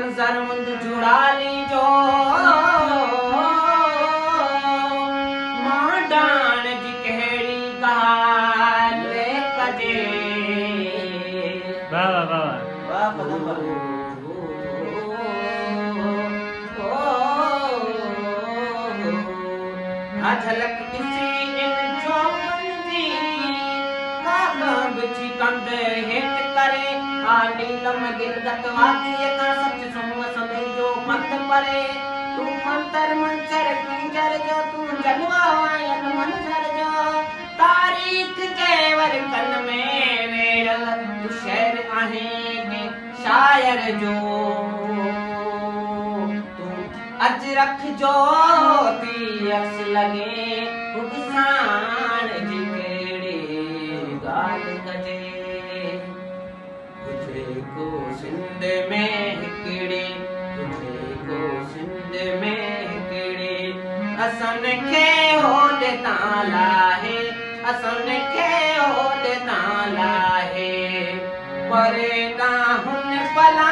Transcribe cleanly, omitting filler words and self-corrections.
मंजर मुंद जुड़ा लीजो मां डाण जी कहिड़ी ॻाल्हि कजे। वाह वाह वाह वाह पैगंबर झलक ॾिसी इन चौपन जी काका बिछी कंद हेठ करे आ नीलम गिलगत वासीअ खां सच सुम्ह सभई जो पंध परे तू मंतर मंचर कुंजर जो तू जलवा आयल मंजर जो तारीख़ चेवर कन में वेरल तू शहर आहे शायर जो तू अज रख जो ती अक्स लगे तू किसान जी केड़ी गाल कजे। तुझे को सिंध में हिकड़ी तुझे को सिंध में हिकड़ी असन के होद ताला है असन के होद ताला है परे ना हुन पला